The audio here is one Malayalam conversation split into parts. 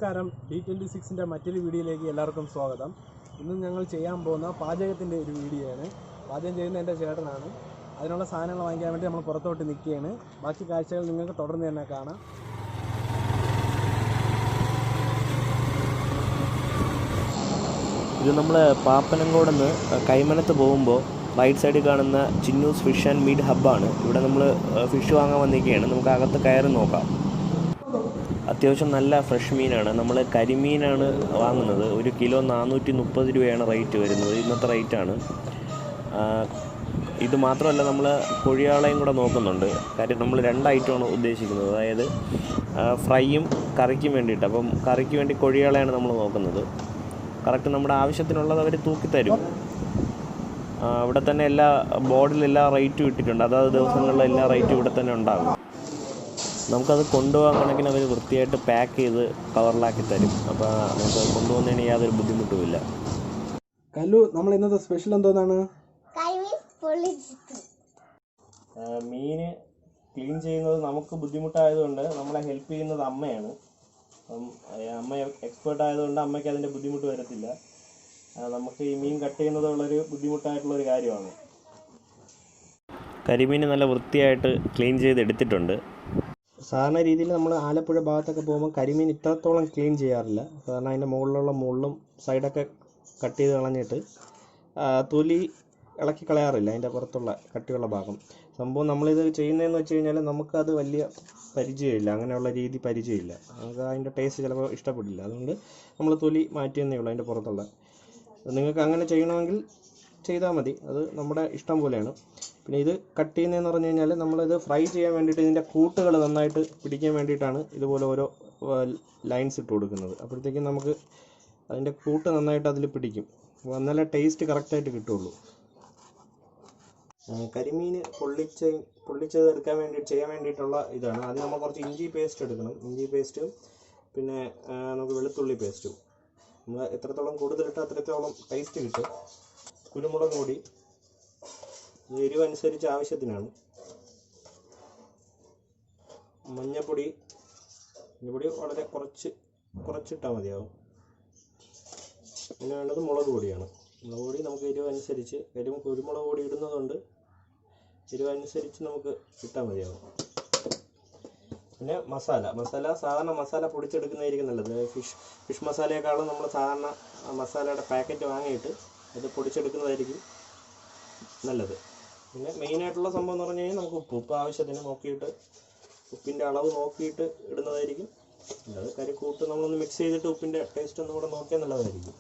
നമസ്കാരം. D26ൻ്റെ മറ്റൊരു വീഡിയോയിലേക്ക് എല്ലാവർക്കും സ്വാഗതം. ഇന്ന് ഞങ്ങൾ ചെയ്യാൻ പോകുന്ന പാചകത്തിൻ്റെ ഒരു വീഡിയോ ആണ്. പാചകം ചെയ്യുന്ന എൻ്റെ ചേട്ടനാണ്. അതിനുള്ള സാധനങ്ങൾ വാങ്ങിക്കാൻ വേണ്ടി നമ്മൾ പുറത്തോട്ട് നിൽക്കുകയാണ്. ബാക്കി കാഴ്ചകൾ നിങ്ങൾക്ക് തുടർന്ന് തന്നെ കാണാം. ഇത് നമ്മൾ പാപ്പനംകോട് നിന്ന് കൈമനത്ത് പോകുമ്പോൾ റൈറ്റ് സൈഡിൽ കാണുന്ന ചിന്നൂസ് ഫിഷ് ആൻഡ് മീറ്റ് ഹബ്ബാണ്. ഇവിടെ നമ്മൾ ഫിഷ് വാങ്ങാൻ വന്നിരിക്കുകയാണ്. നമുക്ക് അകത്ത് കയറി നോക്കാം. അത്യാവശ്യം നല്ല ഫ്രഷ് മീനാണ്. നമ്മൾ കരിമീനാണ് വാങ്ങുന്നത്. ഒരു കിലോ 430 രൂപയാണ് റേറ്റ് വരുന്നത്. ഇന്നത്തെ റേറ്റാണ്. ഇത് മാത്രമല്ല, നമ്മൾ കൊഴിയാളയും കൂടെ നോക്കുന്നുണ്ട്. കാര്യം നമ്മൾ 2 ഐറ്റമാണ് ഉദ്ദേശിക്കുന്നത്. അതായത് ഫ്രൈയും കറിക്കും വേണ്ടിയിട്ട്. അപ്പം കറിക്ക് വേണ്ടി കൊഴിയാളയാണ് നമ്മൾ നോക്കുന്നത്. കറക്റ്റ് നമ്മുടെ ആവശ്യത്തിനുള്ളത് അവർ തൂക്കിത്തരും. ഇവിടെ തന്നെ എല്ലാ ബോർഡിലെല്ലാ റേറ്റും ഇട്ടിട്ടുണ്ട്. അതാത് ദിവസങ്ങളിലെ എല്ലാ റേറ്റും ഇവിടെ തന്നെ ഉണ്ടാകും. നമുക്കത് കൊണ്ടുപോകാൻ കണക്കിന് അവർ വൃത്തിയായിട്ട് പാക്ക് ചെയ്ത് കവറിലാക്കി തരും. അപ്പോൾ നമുക്കത് കൊണ്ടുപോകുന്നതിന് യാതൊരു ബുദ്ധിമുട്ടുമില്ല. കല്ലു, നമ്മൾ ഇന്നത്തെ സ്പെഷ്യൽ എന്തോന്നാണ്? മീൻ ക്ലീൻ ചെയ്യുന്നത് നമുക്ക് ബുദ്ധിമുട്ടായതുകൊണ്ട് നമ്മളെ ഹെൽപ്പ് ചെയ്യുന്നത് അമ്മയാണ്. അപ്പം അമ്മ എക്സ്പേർട്ട് ആയതുകൊണ്ട് അമ്മയ്ക്ക് അതിൻ്റെ ബുദ്ധിമുട്ട് വരത്തില്ല. നമുക്ക് ഈ മീൻ കട്ട് ചെയ്യുന്നത് ഉള്ളൊരു ബുദ്ധിമുട്ടായിട്ടുള്ളൊരു കാര്യമാണ്. കരിമീൻ നല്ല വൃത്തിയായിട്ട് ക്ലീൻ ചെയ്ത് എടുത്തിട്ടുണ്ട്. സാധാരണ രീതിയിൽ നമ്മൾ ആലപ്പുഴ ഭാഗത്തൊക്കെ പോകുമ്പോൾ കരിമീൻ ഇത്രത്തോളം ക്ലീൻ ചെയ്യാറില്ല. കാരണം അതിൻ്റെ മുകളിലുള്ള മുള്ളും സൈഡൊക്കെ കട്ട് ചെയ്ത് കളഞ്ഞിട്ട് തൊലി ഇളക്കി കളയാറില്ല, അതിൻ്റെ പുറത്തുള്ള കട്ടിയുള്ള ഭാഗം. സംഭവം നമ്മളിത് ചെയ്യുന്നതെന്ന് വെച്ച് കഴിഞ്ഞാൽ നമുക്കത് വലിയ പരിചയമില്ല, അങ്ങനെയുള്ള രീതി പരിചയമില്ല. നമുക്ക് അതിൻ്റെ ടേസ്റ്റ് ചിലപ്പോൾ ഇഷ്ടപ്പെടില്ല. അതുകൊണ്ട് നമ്മൾ തൊലി മാറ്റിയെന്നേ ഉള്ളൂ അതിൻ്റെ പുറത്തുള്ള. നിങ്ങൾക്ക് അങ്ങനെ ചെയ്യണമെങ്കിൽ ചെയ്താൽ മതി, അത് നമ്മുടെ ഇഷ്ടം പോലെയാണ്. പിന്നെ ഇത് കട്ട് ചെയ്യുന്നതെന്ന് പറഞ്ഞു കഴിഞ്ഞാൽ നമ്മളിത് ഫ്രൈ ചെയ്യാൻ വേണ്ടിയിട്ട് ഇതിൻ്റെ കൂട്ടുകൾ നന്നായിട്ട് പിടിക്കാൻ വേണ്ടിയിട്ടാണ് ഇതുപോലെ ഓരോ ലൈൻസ് ഇട്ട് കൊടുക്കുന്നത്. അപ്പോഴത്തേക്കും നമുക്ക് അതിൻ്റെ കൂട്ട് നന്നായിട്ട് അതിൽ പിടിക്കും. എന്നാലേ ടേസ്റ്റ് കറക്റ്റായിട്ട് കിട്ടുള്ളൂ. കരിമീൻ പൊള്ളിച്ചത് എടുക്കാൻ വേണ്ടിയിട്ട് ചെയ്യാൻ വേണ്ടിയിട്ടുള്ള ഇതാണ്. ആദ്യം നമ്മൾ കുറച്ച് ഇഞ്ചി പേസ്റ്റ് എടുക്കണം. ഇഞ്ചി പേസ്റ്റും പിന്നെ നമുക്ക് വെളുത്തുള്ളി പേസ്റ്റും. നമ്മൾ എത്രത്തോളം കൂടുതലിട്ട് അത്രത്തോളം ടേസ്റ്റ് കിട്ടും. കുരുമുളക് പൊടി എരിവ് അനുസരിച്ച് ആവശ്യത്തിനാണ്. മഞ്ഞപ്പൊടി വളരെ കുറച്ചിട്ടാൽ മതിയാവും. പിന്നെ വേണ്ടത് മുളക് പൊടിയാണ്. മുളക് പൊടി നമുക്ക് എരിവ് അനുസരിച്ച്, കുരുമുളക് പൊടി ഇടുന്നതുകൊണ്ട് എരിവ് അനുസരിച്ച് നമുക്ക് ഇട്ടാൽ മതിയാവും. പിന്നെ മസാല സാധാരണ മസാല പൊടിച്ചെടുക്കുന്നതായിരിക്കും നല്ലത്. ഫിഷ് മസാലയെക്കാളും നമ്മൾ സാധാരണ മസാലയുടെ പാക്കറ്റ് വാങ്ങിയിട്ട് അത് പൊടിച്ചെടുക്കുന്നതായിരിക്കും നല്ലത്. പിന്നെ മെയിനായിട്ടുള്ള സംഭവം എന്ന് പറഞ്ഞു കഴിഞ്ഞാൽ നമുക്ക് ഉപ്പ് ആവശ്യത്തിന് നോക്കിയിട്ട്, ഉപ്പിൻ്റെ അളവ് നോക്കിയിട്ട് ഇടുന്നതായിരിക്കും നല്ലത്. കരിക്കൂട്ട് നമ്മളൊന്ന് മിക്സ് ചെയ്തിട്ട് ഉപ്പിൻ്റെ ടേസ്റ്റ് ഒന്നും കൂടെ നോക്കിയാൽ നല്ലതായിരിക്കും.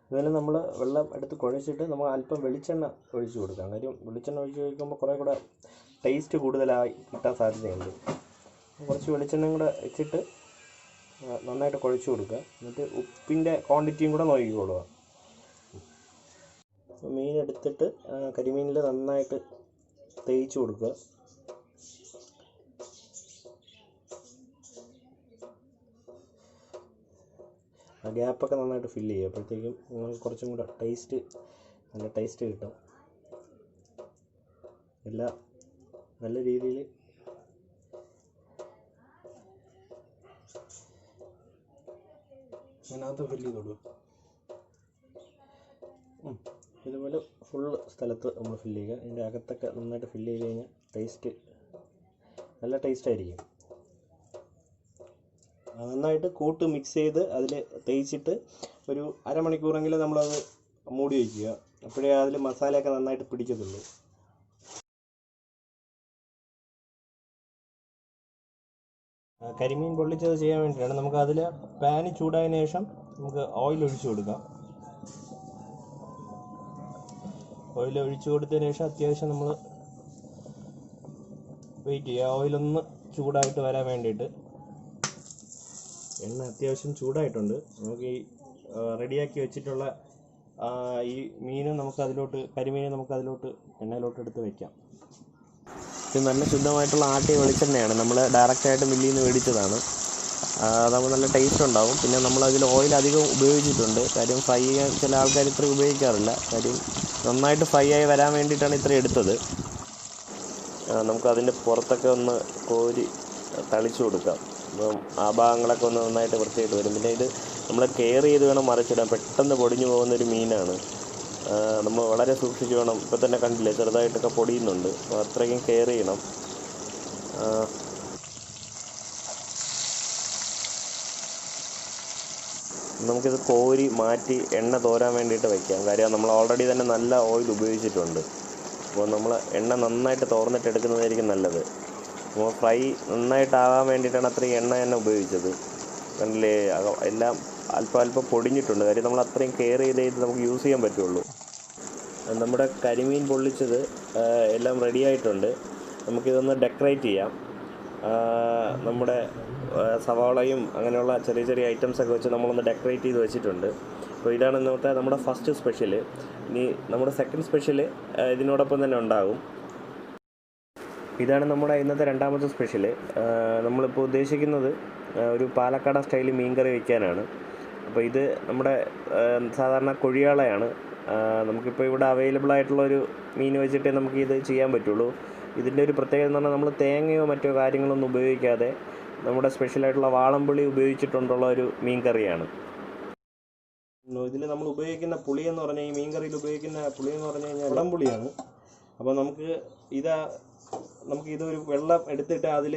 അതുപോലെ നമ്മൾ വെള്ളം എടുത്ത് കുഴച്ചിട്ട് നമ്മൾ അല്പം വെളിച്ചെണ്ണ ഒഴിച്ച് കൊടുക്കാം. കാര്യം വെളിച്ചെണ്ണ ഒഴിച്ച് കഴിക്കുമ്പോൾ കുറേ കൂടെ ടേസ്റ്റ് കൂടുതലായി കിട്ടാൻ സാധ്യതയുണ്ട്. കുറച്ച് വെളിച്ചെണ്ണയും കൂടെ വെച്ചിട്ട് നന്നായിട്ട് കുഴച്ച് കൊടുക്കുക. എന്നിട്ട് ഉപ്പിൻ്റെ ക്വാണ്ടിറ്റിയും കൂടെ നോക്കിക്കൊള്ളുക. മീൻ എടുത്തിട്ട് കരിമീനിൽ നന്നായിട്ട് തേച്ച് കൊടുക്കുക. ആ ഗ്യാപ്പൊക്കെ നന്നായിട്ട് ഫില്ല് ചെയ്യുക. അപ്പോഴത്തേക്കും നിങ്ങൾക്ക് കുറച്ചും കൂടെ നല്ല ടേസ്റ്റ് കിട്ടും. എല്ലാം നല്ല രീതിയിൽ അതിനകത്ത് ഫില്ല് ചെയ്തോളൂ. ഇതുപോലെ ഫുൾ സ്ഥലത്ത് നമ്മൾ ഫില്ല് ചെയ്യുക. ഇതിൻ്റെ അകത്തൊക്കെ നന്നായിട്ട് ഫില്ല് ചെയ്ത് കഴിഞ്ഞാൽ നല്ല ടേസ്റ്റായിരിക്കും. നന്നായിട്ട് കൂട്ട് മിക്സ് ചെയ്ത് അതിൽ തേച്ചിട്ട് ഒരു അരമണിക്കൂറെങ്കിലും നമ്മളത് മൂടി വയ്ക്കുക. അപ്പോഴേ അതിൽ മസാലയൊക്കെ നന്നായിട്ട് പിടിക്കത്തുള്ളൂ. കരിമീൻ പൊള്ളിച്ചത് ചെയ്യാൻ വേണ്ടിയിട്ടാണ്. നമുക്ക് അതിൽ പാന് ചൂടായതിനു ശേഷം നമുക്ക് ഓയിൽ ഒഴിച്ചു കൊടുക്കാം. ഓയിൽ ഒഴിച്ചു കൊടുത്തതിന് ശേഷം അത്യാവശ്യം നമ്മൾ വെയിറ്റ് ചെയ്യുക, ഓയിലൊന്ന് ചൂടായിട്ട് വരാൻ വേണ്ടിയിട്ട്. എണ്ണ അത്യാവശ്യം ചൂടായിട്ടുണ്ട്. നമുക്ക് ഈ റെഡിയാക്കി വെച്ചിട്ടുള്ള ഈ കരിമീൻ നമുക്ക് അതിലോട്ട് എണ്ണയിലോട്ട് എടുത്ത് വയ്ക്കാം. ഇത് നല്ല ശുദ്ധമായിട്ടുള്ള ആട്ടിയ വെളിച്ചെണ്ണയാണ്. നമ്മൾ ഡയറക്റ്റായിട്ട് മില്ലിൽ നിന്ന് മേടിച്ചതാണ്. അതാകുമ്പോൾ നല്ല ടേസ്റ്റ് ഉണ്ടാവും. പിന്നെ നമ്മളതിൽ ഓയിൽ അധികം ഉപയോഗിച്ചിട്ടുണ്ട്. കാര്യം ഫ്രൈ ചെയ്യാൻ ചില ആൾക്കാർ ഇത്ര ഉപയോഗിക്കാറില്ല. കാര്യം നന്നായിട്ട് ഫ്രൈ ആയി വരാൻ വേണ്ടിയിട്ടാണ് ഇത്ര എടുത്തത്. നമുക്കതിൻ്റെ പുറത്തൊക്കെ ഒന്ന് കോരി തളിച്ചു കൊടുക്കാം. അപ്പം ആ ഭാഗങ്ങളൊക്കെ ഒന്ന് നന്നായിട്ട് വൃത്തിയായിട്ട് വരും. പിന്നെ ഇത് നമ്മൾ കെയർ ചെയ്ത് വേണം മറിച്ചിടാൻ, പെട്ടെന്ന് പൊടിഞ്ഞു പോകുന്നൊരു മീനാണ്. നമ്മൾ വളരെ സൂക്ഷിച്ച് വേണം. ഇപ്പം തന്നെ കണ്ടില്ലേ ചെറുതായിട്ടൊക്കെ പൊടിയുന്നുണ്ട്, അപ്പോൾ അത്രയ്ക്കും കെയർ ചെയ്യണം. നമുക്കിത് കോരി മാറ്റി എണ്ണ തോരാൻ വേണ്ടിയിട്ട് വയ്ക്കാം. കാര്യം നമ്മൾ ഓൾറെഡി തന്നെ നല്ല ഓയിൽ ഉപയോഗിച്ചിട്ടുണ്ട്. അപ്പോൾ നമ്മൾ എണ്ണ നന്നായിട്ട് തോർന്നിട്ട് എടുക്കുന്നതായിരിക്കും നല്ലത്. അപ്പോൾ ഫ്രൈ നന്നായിട്ടാകാൻ വേണ്ടിയിട്ടാണ് അത്രയും എണ്ണ തന്നെ ഉപയോഗിച്ചത്. കണ്ടില്ലേ എല്ലാം അല്പം പൊടിഞ്ഞിട്ടുണ്ട്. കാര്യം നമ്മൾ അത്രയും കെയർ ചെയ്ത് നമുക്ക് യൂസ് ചെയ്യാൻ പറ്റുള്ളൂ. നമ്മുടെ കരിമീൻ പൊള്ളിച്ചത് എല്ലാം റെഡി ആയിട്ടുണ്ട്. നമുക്കിതൊന്ന് ഡെക്കറേറ്റ് ചെയ്യാം. നമ്മുടെ സവാളയും അങ്ങനെയുള്ള ചെറിയ ചെറിയ ഐറ്റംസൊക്കെ വെച്ച് നമ്മളൊന്ന് ഡെക്കറേറ്റ് ചെയ്ത് വെച്ചിട്ടുണ്ട്. അപ്പോൾ ഇതാണ് ഇന്നത്തെ നമ്മുടെ ഫസ്റ്റ് സ്പെഷ്യൽ. ഇനി നമ്മുടെ സെക്കൻഡ് സ്പെഷ്യൽ ഇതിനോടൊപ്പം തന്നെ ഉണ്ടാകും. ഇതാണ് നമ്മുടെ ഇന്നത്തെ രണ്ടാമത്തെ സ്പെഷ്യൽ. നമ്മളിപ്പോൾ ഉദ്ദേശിക്കുന്നത് ഒരു പാലക്കാടൻ സ്റ്റൈൽ മീൻകറി വയ്ക്കാനാണ്. അപ്പോൾ ഇത് നമ്മുടെ സാധാരണ കൊഴിയാളയാണ്. നമുക്കിപ്പോൾ ഇവിടെ അവൈലബിൾ ആയിട്ടുള്ളൊരു മീൻ വെച്ചിട്ടേ നമുക്ക് ഇത് ചെയ്യാൻ പറ്റുള്ളൂ. ഇതിൻ്റെ ഒരു പ്രത്യേകത എന്ന് പറഞ്ഞാൽ നമ്മൾ തേങ്ങയോ മറ്റോ കാര്യങ്ങളൊന്നും ഉപയോഗിക്കാതെ നമ്മുടെ സ്പെഷ്യലായിട്ടുള്ള വാളംപുളി ഉപയോഗിച്ചിട്ടുള്ള ഒരു മീൻ കറിയാണ്. ഇതിൽ നമ്മൾ ഉപയോഗിക്കുന്ന പുളി എന്ന് പറഞ്ഞാൽ, ഈ മീൻ കറിയിൽ ഉപയോഗിക്കുന്ന പുളി എന്ന് പറഞ്ഞു കഴിഞ്ഞാൽ കുടംപുളിയാണ്. അപ്പോൾ നമുക്കിതൊരു വെള്ളം എടുത്തിട്ട് അതിൽ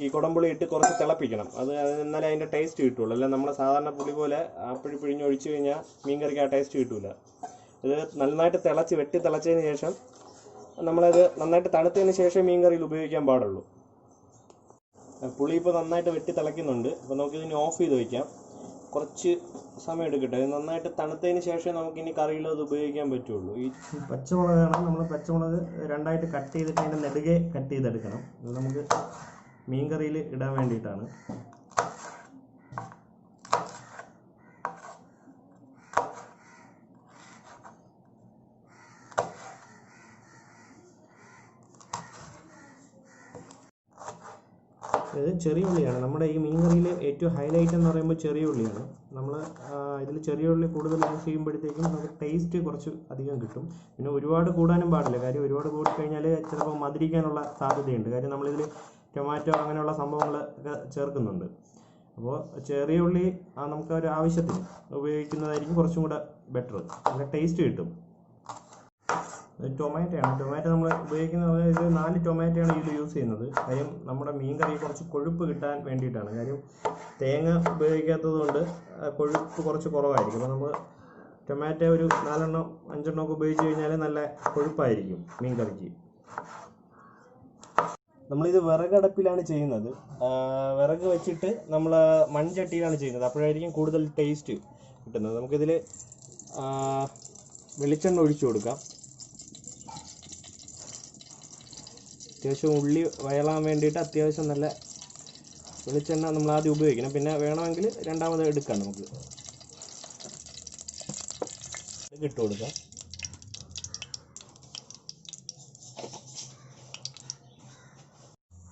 ഈ കുടംപുളി ഇട്ട് കുറച്ച് തിളപ്പിക്കണം. എന്നാലേ അതിൻ്റെ ടേസ്റ്റ് കിട്ടുള്ളൂ. അല്ല നമ്മുടെ സാധാരണ പുളി പോലെ ആപ്പിഴ് പിഴിഞ്ഞ് ഒഴിച്ചു കഴിഞ്ഞാൽ മീൻ കറിക്ക് ആ ടേസ്റ്റ് കിട്ടില്ല. ഇത് നന്നായിട്ട് വെട്ടി തിളച്ചതിന് ശേഷം നമ്മളത് നന്നായിട്ട് തണുത്തതിന് ശേഷം മീൻ കറിയിൽ ഉപയോഗിക്കാൻ പാടുള്ളൂ. പുളി ഇപ്പോൾ നന്നായിട്ട് വെട്ടി തിളയ്ക്കുന്നുണ്ട്. അപ്പോൾ നമുക്കിതിന് ഓഫ് ചെയ്ത് വയ്ക്കാം. കുറച്ച് സമയം എടുക്കട്ടെ. ഇത് നന്നായിട്ട് തണുത്തതിന് ശേഷം നമുക്കിനി കറിയിൽ അത് ഉപയോഗിക്കാൻ പറ്റുള്ളൂ. ഈ പച്ചമുളകാണ്. നമ്മൾ പച്ചമുളക് രണ്ടായിട്ട് കട്ട് ചെയ്തിട്ട് അതിൻ്റെ നെടുകെ കട്ട് ചെയ്തെടുക്കണം. ഇത് നമുക്ക് മീൻ കറിയിൽ ഇടാൻ വേണ്ടിയിട്ടാണ്. ഇത് ചെറിയ ഉള്ളിയാണ്. നമ്മുടെ ഈ മീൻ കറിയിൽ ഏറ്റവും ഹൈലൈറ്റ് എന്ന് പറയുമ്പോൾ ചെറിയ ഉള്ളിയാണ്. നമ്മൾ ഇതിൽ ചെറിയ ഉള്ളി കൂടുതൽ യൂസ് ചെയ്യുമ്പോഴത്തേക്കും നമുക്ക് ടേസ്റ്റ് കുറച്ച് അധികം കിട്ടും. പിന്നെ ഒരുപാട് കൂടാനും പാടില്ല. കാര്യം ഒരുപാട് കൂടിക്കഴിഞ്ഞാൽ ചിലപ്പോൾ മധുരിക്കാനുള്ള സാധ്യതയുണ്ട്. കാര്യം നമ്മളിതിൽ ടൊമാറ്റോ അങ്ങനെയുള്ള സംഭവങ്ങളൊക്കെ ചേർക്കുന്നുണ്ട്. അപ്പോൾ ചെറിയ ഉള്ളി നമുക്ക് ഒരു ആവശ്യത്തിന് ഉപയോഗിക്കുന്നതായിരിക്കും കുറച്ചും കൂടെ ബെറ്റർ. നല്ല ടേസ്റ്റ് കിട്ടും. ടൊമാറ്റോ നമ്മൾ ഉപയോഗിക്കുന്നത് ഒരു 4 ടൊമാറ്റോയാണ് ഇതിൽ യൂസ് ചെയ്യുന്നത്. കാര്യം നമ്മുടെ മീൻ കറി കുറച്ച് കൊഴുപ്പ് കിട്ടാൻ വേണ്ടിയിട്ടാണ്. കാര്യം തേങ്ങ ഉപയോഗിക്കാത്തത് കൊണ്ട് കൊഴുപ്പ് കുറച്ച് കുറവായിരിക്കും. അപ്പോൾ നമ്മൾ ടൊമാറ്റോ ഒരു 4 5 ഒക്കെ ഉപയോഗിച്ച് കഴിഞ്ഞാൽ നല്ല കൊഴുപ്പായിരിക്കും മീൻ കറിക്ക്. നമ്മളിത് വിറകടുപ്പിലാണ് ചെയ്യുന്നത്. വിറക് വെച്ചിട്ട് നമ്മൾ മൺചട്ടിയിലാണ് ചെയ്യുന്നത്. അപ്പോഴായിരിക്കും കൂടുതൽ ടേസ്റ്റ് കിട്ടുന്നത്. നമുക്കിതിൽ വെളിച്ചെണ്ണ ഒഴിച്ചു കൊടുക്കാം. അത്യാവശ്യം ഉള്ളി വയലാൻ വേണ്ടിയിട്ട് അത്യാവശ്യം നല്ല വെളിച്ചെണ്ണ നമ്മൾ ആദ്യം ഉപയോഗിക്കണം. പിന്നെ വേണമെങ്കിൽ രണ്ടാമത് എടുക്കാം. നമുക്ക് ഇട്ട് കൊടുക്കാം.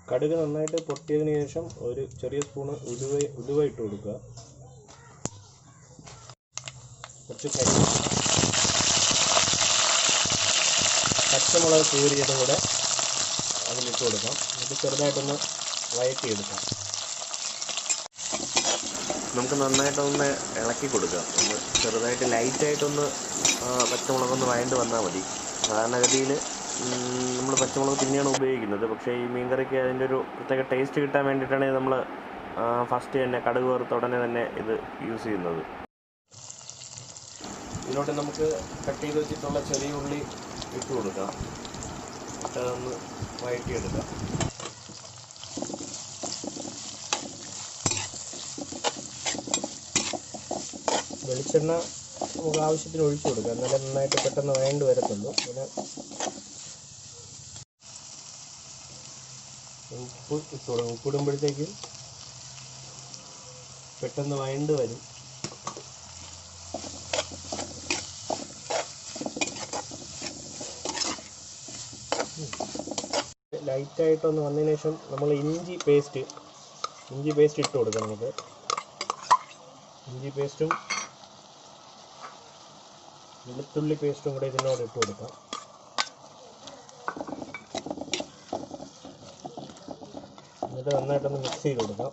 കടുക് നന്നായിട്ട് പൊട്ടിയതിന് ശേഷം ഒരു ചെറിയ സ്പൂണ് ഉലുവ ഇട്ട് കൊടുക്കുക. കുറച്ച് പച്ചമുളക് കീറിയതും കൂടെ അതിലിട്ട് കൊടുക്കാം. ഇത് ചെറുതായിട്ടൊന്ന് വഴറ്റിയെടുക്കാം. നമുക്ക് നന്നായിട്ടൊന്ന് ഇളക്കി കൊടുക്കാം. ഒന്ന് ചെറുതായിട്ട് ലൈറ്റായിട്ടൊന്ന് പച്ചമുളകൊന്ന് വഴണ്ട് വന്നാൽ മതി. സാധാരണഗതിയിൽ നമ്മൾ പച്ചമുളക് പിന്നെയാണ് ഉപയോഗിക്കുന്നത്. പക്ഷേ ഈ മീൻ കറിക്ക് അതിൻ്റെ ഒരു പ്രത്യേക ടേസ്റ്റ് കിട്ടാൻ വേണ്ടിയിട്ടാണ് നമ്മൾ ഫസ്റ്റ് തന്നെ കടുക് വറുത്ത ഉടനെ തന്നെ ഇത് യൂസ് ചെയ്യുന്നത്. ഇതിലോട്ട് നമുക്ക് കട്ട് ചെയ്ത് വെച്ചിട്ടുള്ള ചെറിയ ഉള്ളി ഇട്ട് കൊടുക്കാം. ഇട്ടതൊന്ന് വഴറ്റിയെടുക്കാം. വെളിച്ചെണ്ണ നമുക്ക് ആവശ്യത്തിന് ഒഴിച്ചു കൊടുക്കാം. എന്നാലേ നന്നായിട്ട് പെട്ടെന്ന് വഴണ്ട് വരത്തുള്ളൂ. പിന്നെ ഉപ്പ് ഇട്ട് കൊടുക്കും. ഉപ്പിടുമ്പോഴത്തേക്കും പെട്ടെന്ന് വഴണ്ട് വരും. ലൈറ്റായിട്ടൊന്ന് വന്നതിന് ശേഷം നമ്മൾ ഇഞ്ചി പേസ്റ്റ് ഇട്ട് കൊടുക്കാം. നമുക്ക് ഇഞ്ചി പേസ്റ്റും വെളുത്തുള്ളി പേസ്റ്റും കൂടെ ഇതിനോട് ഇട്ട് കൊടുക്കാം. എന്നിട്ട് നന്നായിട്ടൊന്ന് മിക്സ് ചെയ്ത് കൊടുക്കാം.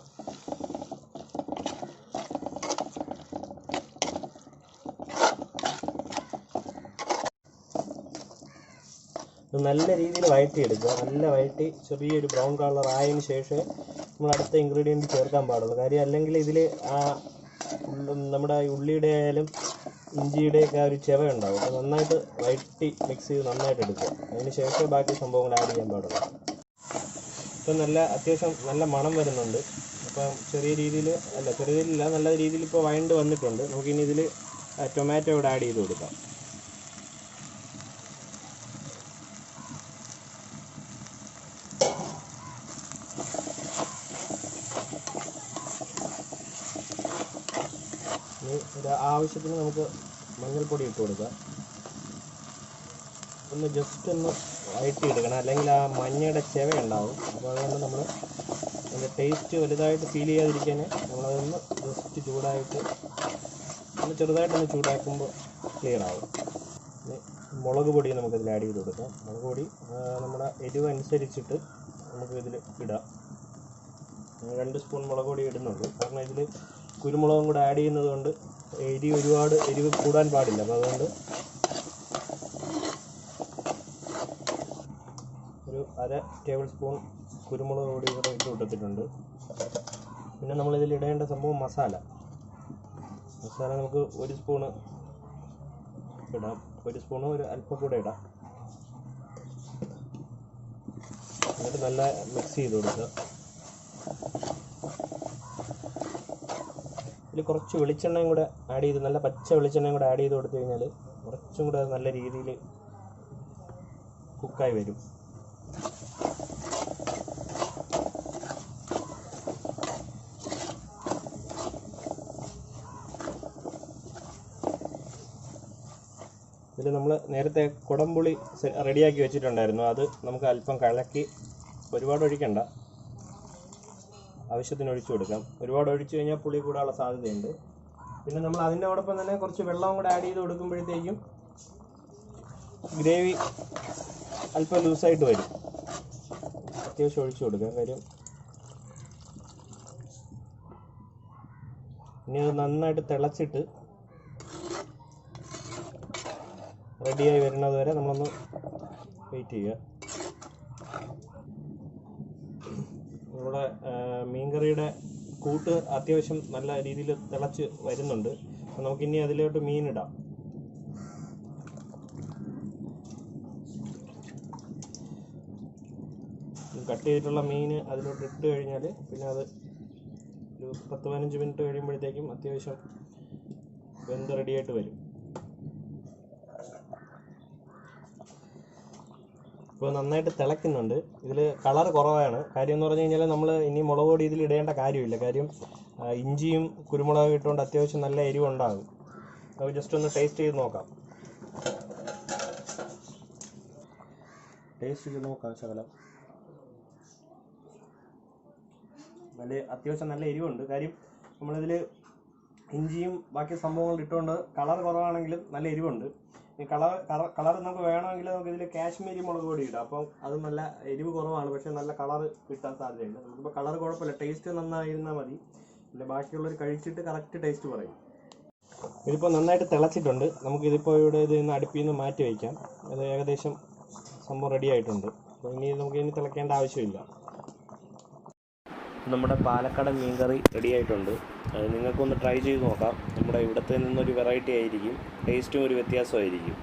ഇത് നല്ല രീതിയിൽ വഴറ്റിയെടുക്കുക. നല്ല വഴറ്റി ചെറിയൊരു ബ്രൗൺ കളർ ആയതിനു ശേഷമേ നമ്മൾ അടുത്ത ഇൻഗ്രീഡിയൻറ്റ് ചേർക്കാൻ പാടുള്ളൂ. കാര്യം അല്ലെങ്കിൽ ഇതിൽ നമ്മുടെ ഉള്ളിയുടെ ആയാലും ഇഞ്ചിയുടെയൊക്കെ ആ ഒരു ചെവ ഉണ്ടാവും. അപ്പോൾ നന്നായിട്ട് വഴറ്റി മിക്സ് ചെയ്ത് നന്നായിട്ട് എടുക്കുക. അതിന് ശേഷമേ ബാക്കി സംഭവങ്ങൾ ആഡ് ചെയ്യാൻ പാടുള്ളൂ. ഇപ്പം അത്യാവശ്യം നല്ല മണം വരുന്നുണ്ട്. അപ്പം ചെറിയ രീതിയിലില്ല, നല്ല രീതിയിൽ ഇപ്പോൾ വഴണ്ട് വന്നിട്ടുണ്ട്. നമുക്കിനി ഇതിൽ ടൊമാറ്റോ ഇവിടെ ആഡ് ചെയ്ത് കൊടുക്കാം. ഒരു ആവശ്യത്തിന് നമുക്ക് മഞ്ഞൾപ്പൊടി ഇട്ട് കൊടുക്കാം. ഒന്ന് ജസ്റ്റ് ഒന്ന് വഴറ്റിയെടുക്കണം, അല്ലെങ്കിൽ ആ മഞ്ഞയുടെ ചെവ ഉണ്ടാവും. അപ്പോൾ അതുകൊണ്ട് നമ്മൾ അതിൻ്റെ ടേസ്റ്റ് വലുതായിട്ട് ഫീൽ ചെയ്യാതിരിക്കാൻ നമ്മളതൊന്ന് ജസ്റ്റ് ചൂടായിട്ട് ചെറുതായിട്ടൊന്ന് ചൂടാക്കുമ്പോൾ ക്ലിയർ ആവും. മുളക് പൊടി നമുക്കിതിൽ ആഡ് ചെയ്ത് കൊടുക്കാം. മുളക് പൊടി നമ്മുടെ എരിവ് അനുസരിച്ചിട്ട് നമുക്കിതിൽ ഇടാം. 2 സ്പൂൺ മുളക് പൊടി ഇടുന്നുള്ളൂ. കാരണം ഇതിൽ കുരുമുളകും കൂടെ ആഡ് ചെയ്യുന്നത് കൊണ്ട് ഒരുപാട് എരിവ് കൂടാൻ പാടില്ല. അപ്പോൾ അതുകൊണ്ട് ഒരു 1/2 ടേബിൾ സ്പൂൺ കുരുമുളക് പൊടി കൂടെ ഇട്ട് കൊടുത്തിട്ടുണ്ട്. പിന്നെ നമ്മളിതിൽ ഇടേണ്ട സംഭവം മസാല നമുക്ക് 1 സ്പൂണ് ഇടാം. 1 സ്പൂണ് ഒരു അല്പം കൂടെ ഇടാം. എന്നിട്ട് നല്ല മിക്സ് ചെയ്ത് കൊടുക്കുക. ഇതിൽ കുറച്ച് വെളിച്ചെണ്ണയും കൂടെ ആഡ് ചെയ്ത്, നല്ല പച്ച വെളിച്ചെണ്ണയും കൂടെ ആഡ് ചെയ്ത് കൊടുത്തു കഴിഞ്ഞാൽ കുറച്ചും കൂടെ നല്ല രീതിയിൽ കുക്കായി വരും. ഇതിൽ നമ്മൾ നേരത്തെ കുടംപുളി റെഡിയാക്കി വെച്ചിട്ടുണ്ടായിരുന്നു. അത് നമുക്ക് അല്പം കലക്കി, ഒരുപാട് ഒഴിക്കണ്ട, ആവശ്യത്തിന് ഒഴിച്ചു കൊടുക്കാം. ഒരുപാട് ഒഴിച്ചു കഴിഞ്ഞാൽ പുളി കൂടാനുള്ള സാധ്യതയുണ്ട്. പിന്നെ നമ്മൾ അതിൻ്റെയോടൊപ്പം തന്നെ കുറച്ച് വെള്ളവും കൂടെ ആഡ് ചെയ്ത് കൊടുക്കുമ്പോഴത്തേക്കും ഗ്രേവി അല്പം ലൂസായിട്ട് വരും. അത്യാവശ്യം ഒഴിച്ചു കൊടുക്കാം. കാര്യം ഇനി അത് നന്നായിട്ട് തിളച്ചിട്ട് റെഡിയായി വരുന്നത് വരെ നമ്മളൊന്ന് വെയിറ്റ് ചെയ്യുക. നമ്മുടെ മീൻകറിയുടെ കൂട്ട് അത്യാവശ്യം നല്ല രീതിയിൽ തിളച്ച് വരുന്നുണ്ട്. അപ്പോൾ നമുക്കിനി അതിലോട്ട് മീനിടാം. കട്ട് ചെയ്തിട്ടുള്ള മീൻ അതിലോട്ട് ഇട്ട് കഴിഞ്ഞാൽ പിന്നെ അത് ഒരു 10-15 മിനിറ്റ് കഴിയുമ്പോഴത്തേക്കും അത്യാവശ്യം വെന്ത് റെഡിയായിട്ട് വരും. ഇപ്പോൾ നന്നായിട്ട് തിളയ്ക്കുന്നുണ്ട്. ഇതിൽ കളർ കുറവാണ്. കാര്യം എന്ന് പറഞ്ഞു കഴിഞ്ഞാൽ നമ്മൾ ഇനി മുളക് പൊടി ഇതിൽ ഇടേണ്ട കാര്യമില്ല. കാര്യം ഇഞ്ചിയും കുരുമുളകും ഇട്ടുകൊണ്ട് അത്യാവശ്യം നല്ല എരിവുണ്ടാകും. നമുക്ക് ജസ്റ്റ് ഒന്ന് ടേസ്റ്റ് ചെയ്ത് നോക്കാം. ടേസ്റ്റ് ചെയ്ത് നോക്കാം ശകലം. അത്യാവശ്യം നല്ല എരിവുണ്ട്. കാര്യം നമ്മളിതിൽ ഇഞ്ചിയും ബാക്കി സംഭവങ്ങളും ഇട്ടുകൊണ്ട് കളർ കുറവാണെങ്കിലും നല്ല എരിവുണ്ട്. ഈ കളർ നമുക്ക് വേണമെങ്കിൽ നമുക്കിതിൽ കാശ്മീരി മുളക് പൊടി ഇടാം. അപ്പം അത് നല്ല എരിവ് കുറവാണ്, പക്ഷേ നല്ല കളർ കിട്ടാൻ സാധ്യതയുണ്ട്. നമുക്കിപ്പോൾ കളർ കുഴപ്പമില്ല, ടേസ്റ്റ് നന്നായിരുന്നാൽ മതി. പിന്നെ ബാക്കിയുള്ളവർ കഴിച്ചിട്ട് കറക്റ്റ് ടേസ്റ്റ് പറയും. ഇതിപ്പോൾ നന്നായിട്ട് തിളച്ചിട്ടുണ്ട്. നമുക്കിതിപ്പോൾ ഇവിടെ ഇതിന്ന് അടുപ്പിൽ നിന്ന് മാറ്റി വയ്ക്കാം. അത് ഏകദേശം സംഭവം റെഡി ആയിട്ടുണ്ട്. അപ്പോൾ നമുക്കിനി തിളയ്ക്കേണ്ട ആവശ്യമില്ല. നമ്മുടെ പാലക്കാടൻ മീൻകറി റെഡി ആയിട്ടുണ്ട്. അത് നിങ്ങൾക്കൊന്ന് ട്രൈ ചെയ്ത് നോക്കാം. നമ്മുടെ ഇവിടുത്തെ നിന്നൊരു വെറൈറ്റി ആയിരിക്കും, ടേസ്റ്റും ഒരു വ്യത്യാസമായിരിക്കും.